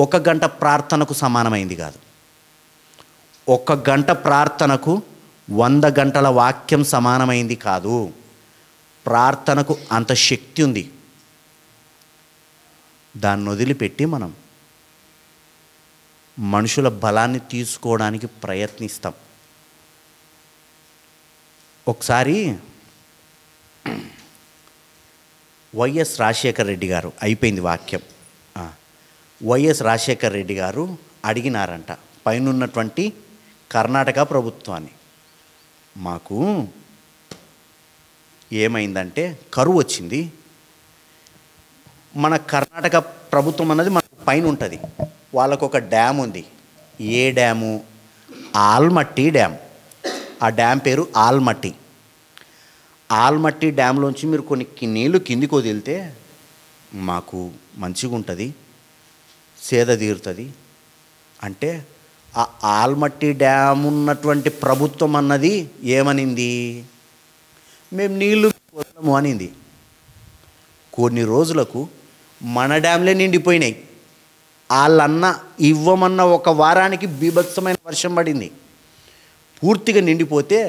1 గంట ప్రార్థనకు సమానమైంది కాదు. 1 గంట ప్రార్థనకు 100 గంటల వాక్యం సమానమైంది కాదు. ప్రార్థనకు అంత శక్తి ఉంది. దాన్ని వదిలిపెట్టి మనం మనుషుల బలాన్ని తీసుకోవడానికి ప్రయత్నిస్తాం. ఒకసారి వైఎస్ రాజశేఖర్ రెడ్డి గారు, అయిపోయింది వాక్యం, వైఎస్ రాజశేఖర్ రెడ్డి గారు అడిగినారంట పైనున్నటువంటి కర్ణాటక ప్రభుత్వాన్ని, మాకు ఏమైందంటే కరువు వచ్చింది, మన కర్ణాటక ప్రభుత్వం అన్నది మన పైన ఉంటుంది, వాళ్ళకు ఒక డ్యామ్ ఉంది. ఏ డ్యాము? ఆల్మట్టి డ్యామ్. ఆ డ్యామ్ పేరు ఆల్మట్టి. ఆల్మట్టి డ్యామ్లోంచి మీరు కొన్ని నీళ్ళు కిందికి వదిలితే మాకు మంచిగా ఉంటుంది, సేద తీరుతుంది అంటే ఆ ఆల్మట్టి డ్యామ్ ఉన్నటువంటి ప్రభుత్వం అన్నది ఏమనింది? మేము నీళ్లు వదలము అనింది. కొన్ని రోజులకు మన డ్యామ్లే నిండిపోయినాయి. వాళ్ళన్న ఇవ్వమన్న 1 వారానికి బీభత్సమైన వర్షం పడింది. పూర్తిగా నిండిపోతే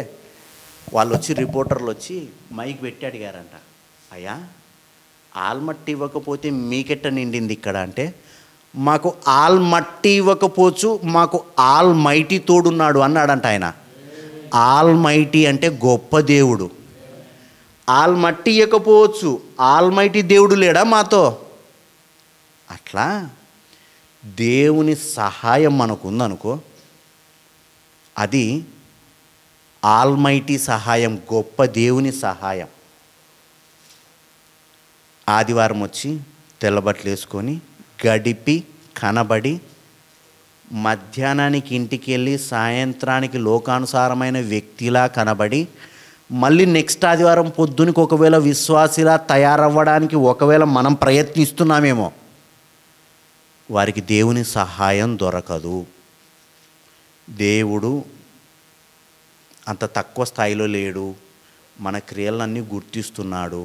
వాళ్ళు వచ్చి, రిపోర్టర్లు వచ్చి మైక్ పెట్టి అడిగారంట, అయ్యా ఆల్మట్టి ఇవ్వకపోతే మీకెట్ట నిండింది ఇక్కడ అంటే, మాకు ఆల్మట్టి ఇవ్వకపోవచ్చు, మాకు ఆల్ మైటీ తోడున్నాడు అన్నాడంట ఆయన. ఆల్ మైటీ అంటే గొప్ప దేవుడు. ఆల్మట్టి ఇవ్వకపోవచ్చు, ఆల్మైటీ దేవుడు లేడా మాతో? అట్లా దేవుని సహాయం మనకుందనుకో, అది ఆల్మైటీ సహాయం, గొప్ప దేవుని సహాయం. ఆదివారం వచ్చి తెల్లబట్టలు వేసుకొని గడిపి కనబడి మధ్యాహ్నానికి ఇంటికి వెళ్ళి సాయంత్రానికి లోకానుసారమైన వ్యక్తిలా కనబడి మళ్ళీ నెక్స్ట్ ఆదివారం పొద్దునికి ఒకవేళ విశ్వాసిలా తయారవ్వడానికి ఒకవేళ మనం ప్రయత్నిస్తున్నామేమో, వారికి దేవుని సహాయం దొరకదు. దేవుడు అంత తక్కువ స్థాయిలో లేడు, మన క్రియలన్నీ గుర్తిస్తున్నాడు.